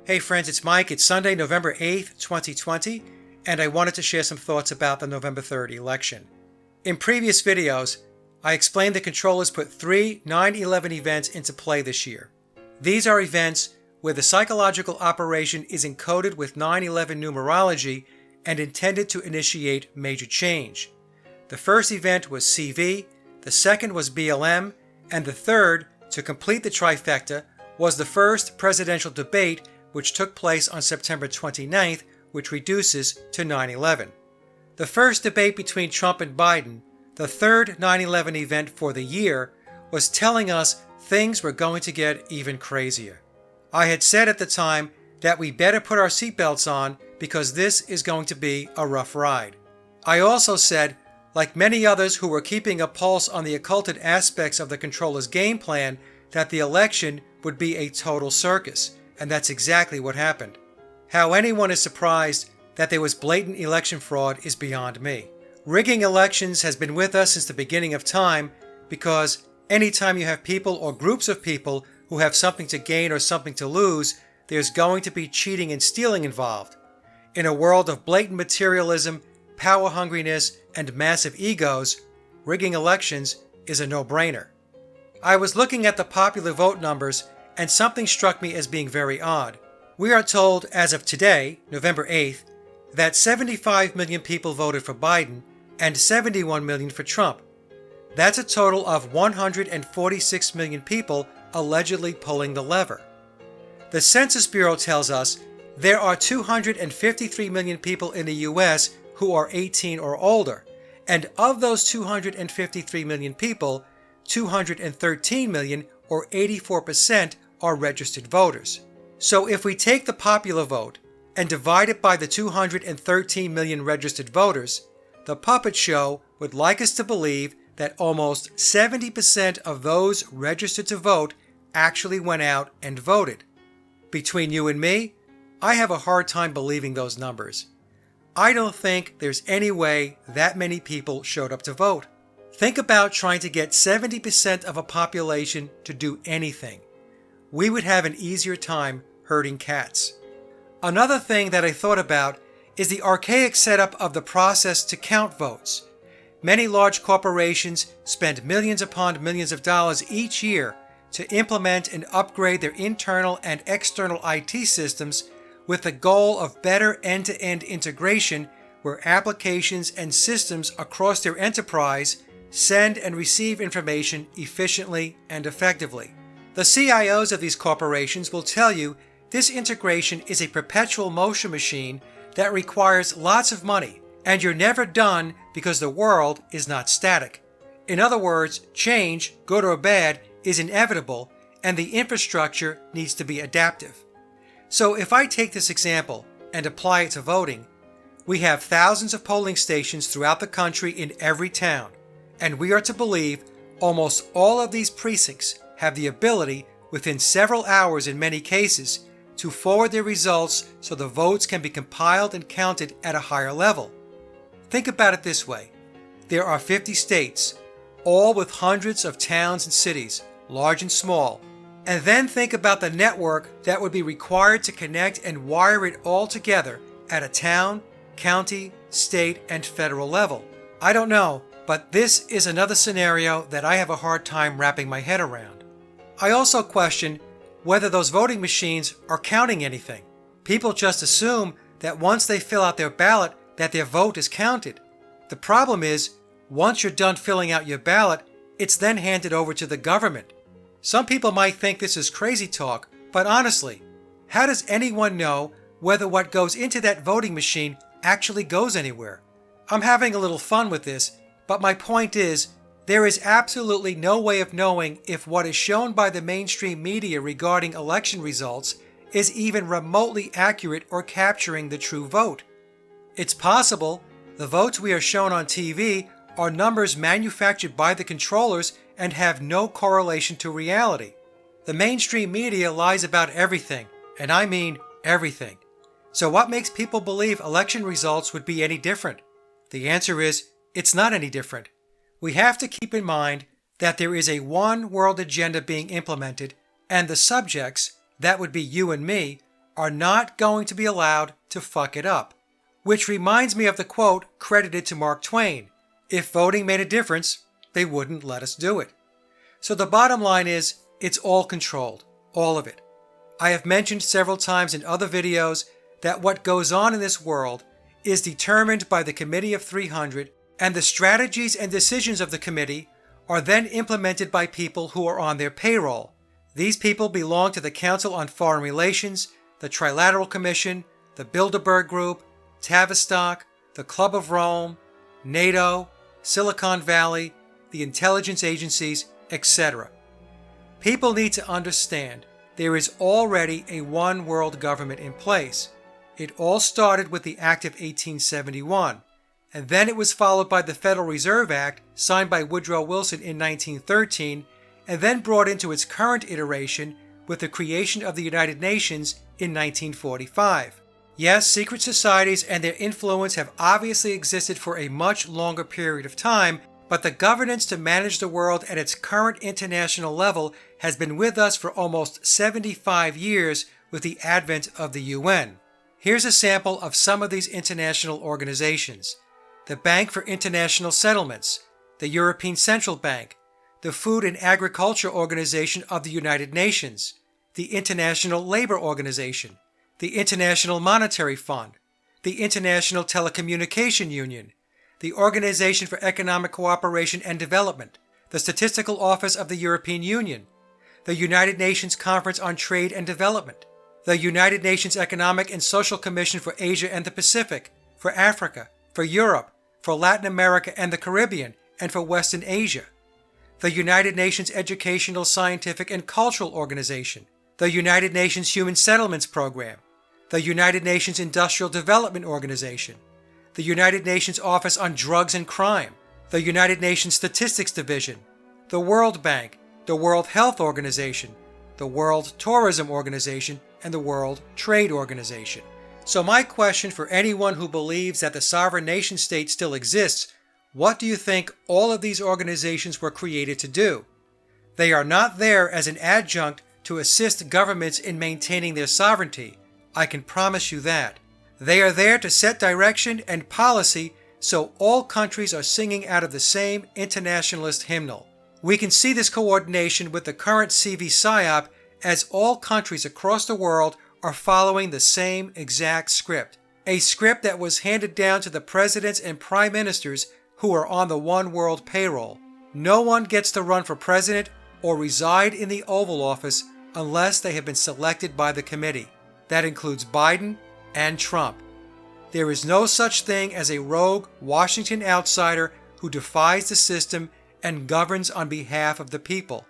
Hey friends, it's Mike. It's Sunday, November 8th, 2020, and I wanted to share some thoughts about the November 3rd election. In previous videos, I explained the controllers put three 9/11 events into play this year. These are events where the psychological operation is encoded with 9/11 numerology and intended to initiate major change. The first event was CV, the second was BLM, and the third, to complete the trifecta, was the first presidential debate which took place on September 29th, which reduces to 9/11. The first debate between Trump and Biden, the third 9/11 event for the year, was telling us things were going to get even crazier. I had said at the time that we better put our seatbelts on because this is going to be a rough ride. I also said, like many others who were keeping a pulse on the occulted aspects of the controller's game plan, that the election would be a total circus. And that's exactly what happened. How anyone is surprised that there was blatant election fraud is beyond me. Rigging elections has been with us since the beginning of time because anytime you have people or groups of people who have something to gain or something to lose, there's going to be cheating and stealing involved. In a world of blatant materialism, power hungriness, and massive egos, rigging elections is a no-brainer. I was looking at the popular vote numbers and something struck me as being very odd. We are told, as of today, November 8th, that 75 million people voted for Biden and 71 million for Trump. That's a total of 146 million people allegedly pulling the lever. The Census Bureau tells us there are 253 million people in the U.S. who are 18 or older, and of those 253 million people, 213 million or 84% are registered voters. So if we take the popular vote and divide it by the 213 million registered voters, the puppet show would like us to believe that almost 70% of those registered to vote actually went out and voted. Between you and me, I have a hard time believing those numbers. I don't think there's any way that many people showed up to vote. Think about trying to get 70% of a population to do anything. We would have an easier time herding cats. Another thing that I thought about is the archaic setup of the process to count votes. Many large corporations spend millions upon millions of dollars each year to implement and upgrade their internal and external IT systems with the goal of better end-to-end integration where applications and systems across their enterprise send and receive information efficiently and effectively. The CIOs of these corporations will tell you this integration is a perpetual motion machine that requires lots of money, and you're never done because the world is not static. In other words, change, good or bad, is inevitable, and the infrastructure needs to be adaptive. So if I take this example and apply it to voting, we have thousands of polling stations throughout the country in every town, and we are to believe almost all of these precincts have the ability, within several hours in many cases, to forward their results so the votes can be compiled and counted at a higher level. Think about it this way. There are 50 states, all with hundreds of towns and cities, large and small, and then think about the network that would be required to connect and wire it all together at a town, county, state, and federal level. I don't know, but this is another scenario that I have a hard time wrapping my head around. I also question whether those voting machines are counting anything. People just assume that once they fill out their ballot that their vote is counted. The problem is, once you're done filling out your ballot, it's then handed over to the government. Some people might think this is crazy talk, but honestly, how does anyone know whether what goes into that voting machine actually goes anywhere? I'm having a little fun with this, but my point is, there is absolutely no way of knowing if what is shown by the mainstream media regarding election results is even remotely accurate or capturing the true vote. It's possible the votes we are shown on TV are numbers manufactured by the controllers and have no correlation to reality. The mainstream media lies about everything, and I mean everything. So what makes people believe election results would be any different? The answer is, it's not any different. We have to keep in mind that there is a one world agenda being implemented, and the subjects, that would be you and me, are not going to be allowed to fuck it up. Which reminds me of the quote credited to Mark Twain, "If voting made a difference, they wouldn't let us do it." So the bottom line is, it's all controlled, all of it. I have mentioned several times in other videos that what goes on in this world is determined by the Committee of 300, and the strategies and decisions of the committee are then implemented by people who are on their payroll. These people belong to the Council on Foreign Relations, the Trilateral Commission, the Bilderberg Group, Tavistock, the Club of Rome, NATO, Silicon Valley, the intelligence agencies, etc. People need to understand there is already a one world government in place. It all started with the Act of 1871, and then it was followed by the Federal Reserve Act signed by Woodrow Wilson in 1913, and then brought into its current iteration with the creation of the United Nations in 1945. Yes, secret societies and their influence have obviously existed for a much longer period of time, but the governance to manage the world at its current international level has been with us for almost 75 years with the advent of the UN. Here's a sample of some of these international organizations: the Bank for International Settlements, the European Central Bank, the Food and Agriculture Organization of the United Nations, the International Labor Organization, the International Monetary Fund, the International Telecommunication Union, the Organization for Economic Cooperation and Development, the Statistical Office of the European Union, the United Nations Conference on Trade and Development, the United Nations Economic and Social Commission for Asia and the Pacific, for Africa, for Europe, for Latin America and the Caribbean, and for Western Asia, the United Nations Educational, Scientific, and Cultural Organization, the United Nations Human Settlements Program, the United Nations Industrial Development Organization, the United Nations Office on Drugs and Crime, the United Nations Statistics Division, the World Bank, the World Health Organization, the World Tourism Organization, and the World Trade Organization. So my question for anyone who believes that the sovereign nation state still exists: what do you think all of these organizations were created to do? They are not there as an adjunct to assist governments in maintaining their sovereignty. I can promise you that. They are there to set direction and policy so all countries are singing out of the same internationalist hymnal. We can see this coordination with the current CV psyop, as all countries across the world are following the same exact script. A script that was handed down to the presidents and prime ministers who are on the one world payroll. No one gets to run for president or reside in the Oval Office unless they have been selected by the committee. That includes Biden and Trump. There is no such thing as a rogue Washington outsider who defies the system and governs on behalf of the people.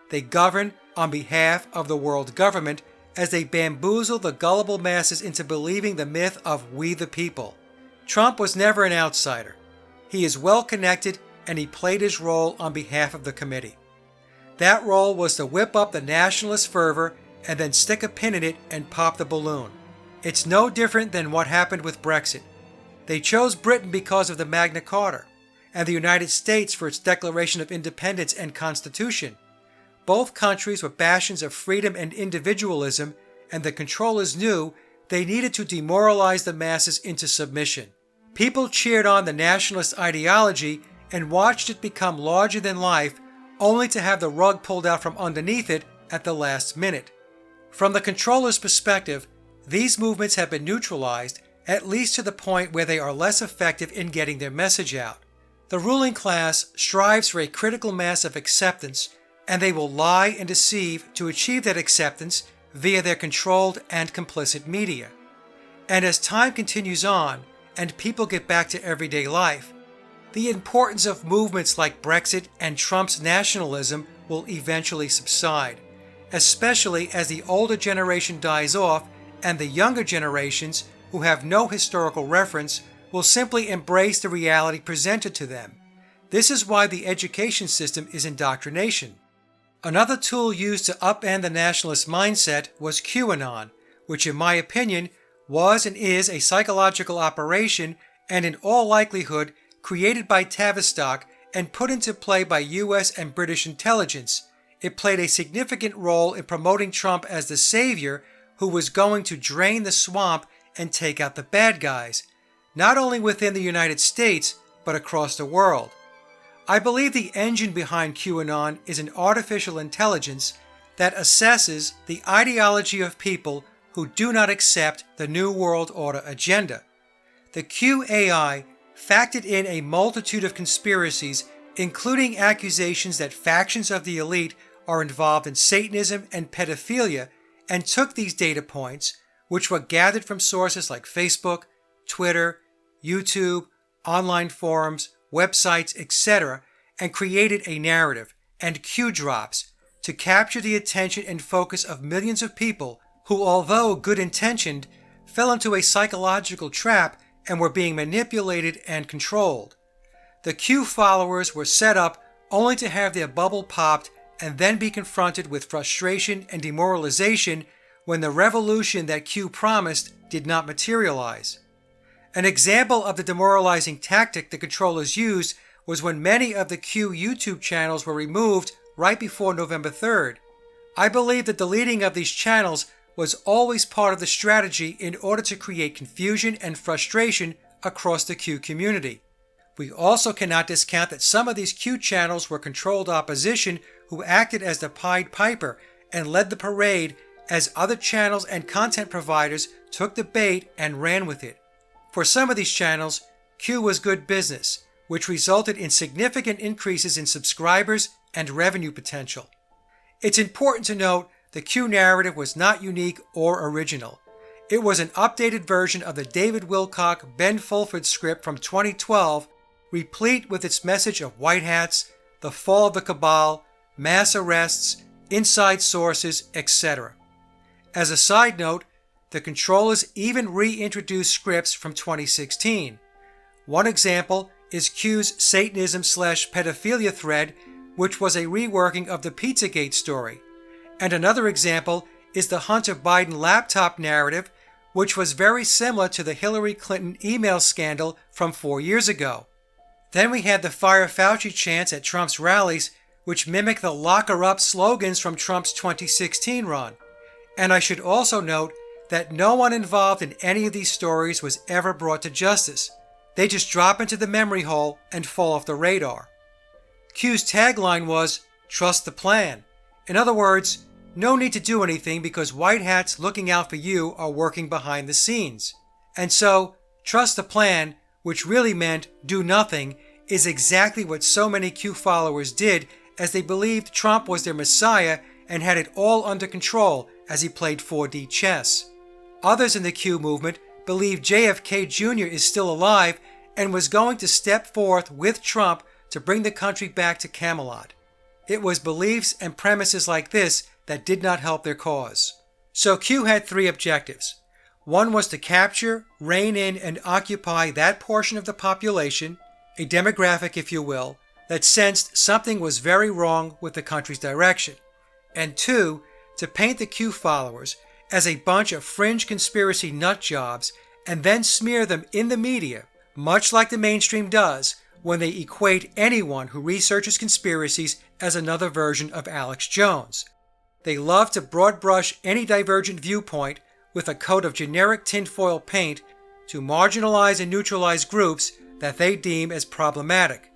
They govern on behalf of the world government as they bamboozle the gullible masses into believing the myth of we the people. Trump was never an outsider. He is well connected, and he played his role on behalf of the committee. That role was to whip up the nationalist fervor and then stick a pin in it and pop the balloon. It's no different than what happened with Brexit. They chose Britain because of the Magna Carta, and the United States for its Declaration of Independence and Constitution. Both countries were bastions of freedom and individualism, and the controllers knew they needed to demoralize the masses into submission. People cheered on the nationalist ideology and watched it become larger than life, only to have the rug pulled out from underneath it at the last minute. From the controller's perspective, these movements have been neutralized, at least to the point where they are less effective in getting their message out. The ruling class strives for a critical mass of acceptance, and they will lie and deceive to achieve that acceptance via their controlled and complicit media. And as time continues on, and people get back to everyday life, the importance of movements like Brexit and Trump's nationalism will eventually subside, especially as the older generation dies off and the younger generations, who have no historical reference, will simply embrace the reality presented to them. This is why the education system is indoctrination. Another tool used to upend the nationalist mindset was QAnon, which in my opinion was and is a psychological operation and in all likelihood created by Tavistock and put into play by US and British intelligence. It played a significant role in promoting Trump as the savior who was going to drain the swamp and take out the bad guys, not only within the United States, but across the world. I believe the engine behind QAnon is an artificial intelligence that assesses the ideology of people who do not accept the New World Order agenda. The QAI factored in a multitude of conspiracies, including accusations that factions of the elite are involved in Satanism and pedophilia, and took these data points, which were gathered from sources like Facebook, Twitter, YouTube, online forums, websites, etc., and created a narrative and Q drops to capture the attention and focus of millions of people who, although good-intentioned, fell into a psychological trap and were being manipulated and controlled. The Q followers were set up only to have their bubble popped and then be confronted with frustration and demoralization when the revolution that Q promised did not materialize. An example of the demoralizing tactic the controllers used was when many of the Q YouTube channels were removed right before November 3rd. I believe the deleting of these channels was always part of the strategy in order to create confusion and frustration across the Q community. We also cannot discount that some of these Q channels were controlled opposition who acted as the Pied Piper and led the parade as other channels and content providers took the bait and ran with it. For some of these channels, Q was good business, which resulted in significant increases in subscribers and revenue potential. It's important to note the Q narrative was not unique or original. It was an updated version of the David Wilcock, Ben Fulford script from 2012, replete with its message of white hats, the fall of the cabal, mass arrests, inside sources, etc. As a side note, the controllers even reintroduced scripts from 2016. One example is Q's Satanism/pedophilia thread, which was a reworking of the Pizzagate story. And another example is the Hunter Biden laptop narrative, which was very similar to the Hillary Clinton email scandal from 4 years ago. Then we had the Fire Fauci chants at Trump's rallies, which mimic the lock her up slogans from Trump's 2016 run. And I should also note that no one involved in any of these stories was ever brought to justice. They just drop into the memory hole and fall off the radar. Q's tagline was, "Trust the plan." In other words, no need to do anything because white hats looking out for you are working behind the scenes. And so, trust the plan, which really meant do nothing, is exactly what so many Q followers did, as they believed Trump was their messiah and had it all under control as he played 4D chess. Others in the Q movement believed JFK Jr. is still alive and was going to step forth with Trump to bring the country back to Camelot. It was beliefs and premises like this that did not help their cause. So Q had three objectives. One was to capture, rein in, and occupy that portion of the population, a demographic if you will, that sensed something was very wrong with the country's direction. And two, to paint the Q followers as a bunch of fringe conspiracy nut jobs and then smear them in the media, much like the mainstream does when they equate anyone who researches conspiracies as another version of Alex Jones. They love to broad brush any divergent viewpoint with a coat of generic tinfoil paint to marginalize and neutralize groups that they deem as problematic.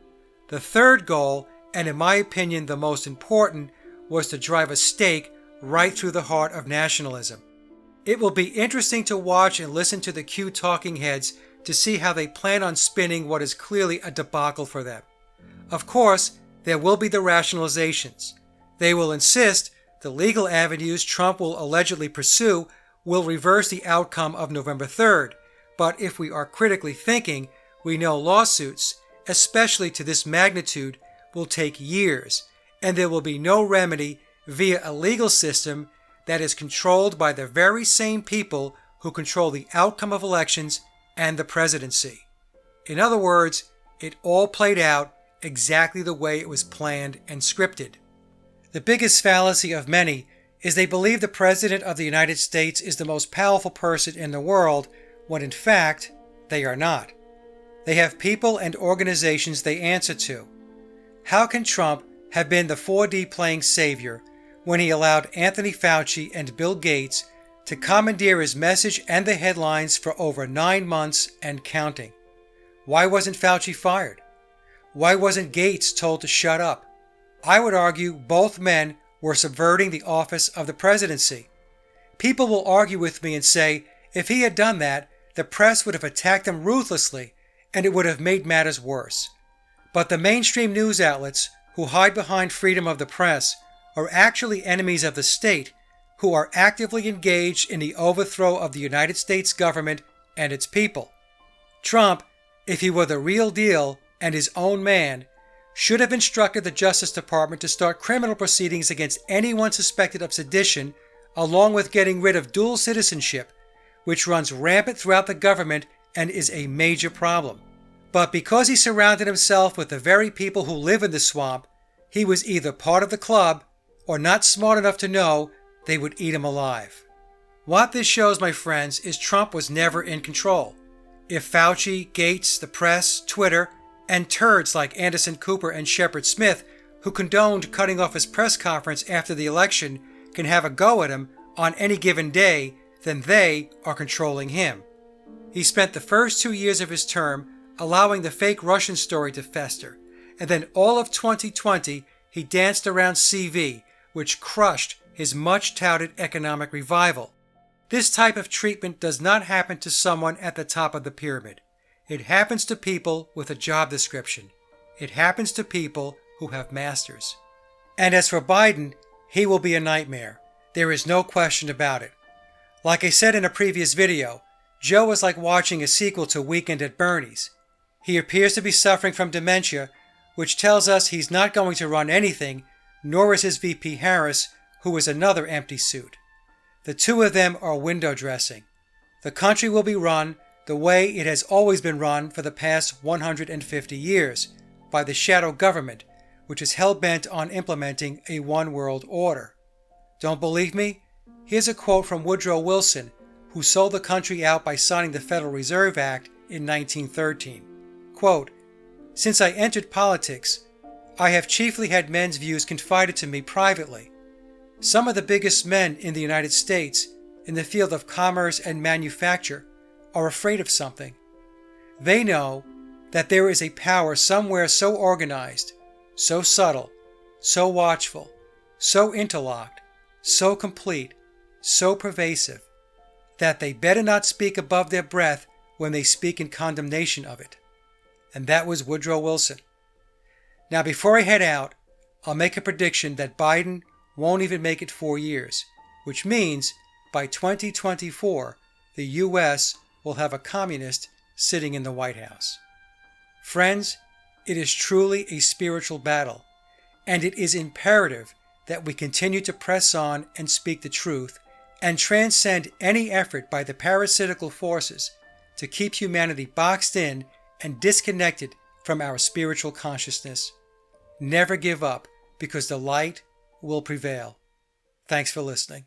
The third goal, and in my opinion the most important, was to drive a stake right through the heart of nationalism. It will be interesting to watch and listen to the Q talking heads to see how they plan on spinning what is clearly a debacle for them. Of course, there will be the rationalizations. They will insist the legal avenues Trump will allegedly pursue will reverse the outcome of November 3rd, but if we are critically thinking, we know lawsuits, especially to this magnitude, will take years, and there will be no remedy via a legal system that is controlled by the very same people who control the outcome of elections and the presidency. In other words, it all played out exactly the way it was planned and scripted. The biggest fallacy of many is they believe the President of the United States is the most powerful person in the world, when in fact, they are not. They have people and organizations they answer to. How can Trump have been the 4D playing savior when he allowed Anthony Fauci and Bill Gates to commandeer his message and the headlines for over 9 months and counting. Why wasn't Fauci fired? Why wasn't Gates told to shut up? I would argue both men were subverting the office of the presidency. People will argue with me and say if he had done that, the press would have attacked him ruthlessly and it would have made matters worse. But the mainstream news outlets who hide behind freedom of the press are actually enemies of the state who are actively engaged in the overthrow of the United States government and its people. Trump, if he were the real deal and his own man, should have instructed the Justice Department to start criminal proceedings against anyone suspected of sedition, along with getting rid of dual citizenship, which runs rampant throughout the government and is a major problem. But because he surrounded himself with the very people who live in the swamp, he was either part of the club or not smart enough to know they would eat him alive. What this shows, my friends, is Trump was never in control. If Fauci, Gates, the press, Twitter, and turds like Anderson Cooper and Shepard Smith, who condoned cutting off his press conference after the election, can have a go at him on any given day, then they are controlling him. He spent the first 2 years of his term allowing the fake Russian story to fester, and then all of 2020 he danced around CV, which crushed his much-touted economic revival. This type of treatment does not happen to someone at the top of the pyramid. It happens to people with a job description. It happens to people who have masters. And as for Biden, he will be a nightmare. There is no question about it. Like I said in a previous video, Joe is like watching a sequel to Weekend at Bernie's. He appears to be suffering from dementia, which tells us he's not going to run anything, nor is his VP Harris, who is another empty suit. The two of them are window dressing. The country will be run the way it has always been run for the past 150 years, by the shadow government, which is hell-bent on implementing a one-world order. Don't believe me? Here's a quote from Woodrow Wilson, who sold the country out by signing the Federal Reserve Act in 1913. Quote, "Since I entered politics, I have chiefly had men's views confided to me privately. Some of the biggest men in the United States in the field of commerce and manufacture are afraid of something. They know that there is a power somewhere so organized, so subtle, so watchful, so interlocked, so complete, so pervasive, that they better not speak above their breath when they speak in condemnation of it." And that was Woodrow Wilson. Now, before I head out, I'll make a prediction that Biden won't even make it 4 years, which means by 2024, the U.S. will have a communist sitting in the White House. Friends, it is truly a spiritual battle, and it is imperative that we continue to press on and speak the truth and transcend any effort by the parasitical forces to keep humanity boxed in and disconnected from our spiritual consciousness. Never give up, because the light will prevail. Thanks for listening.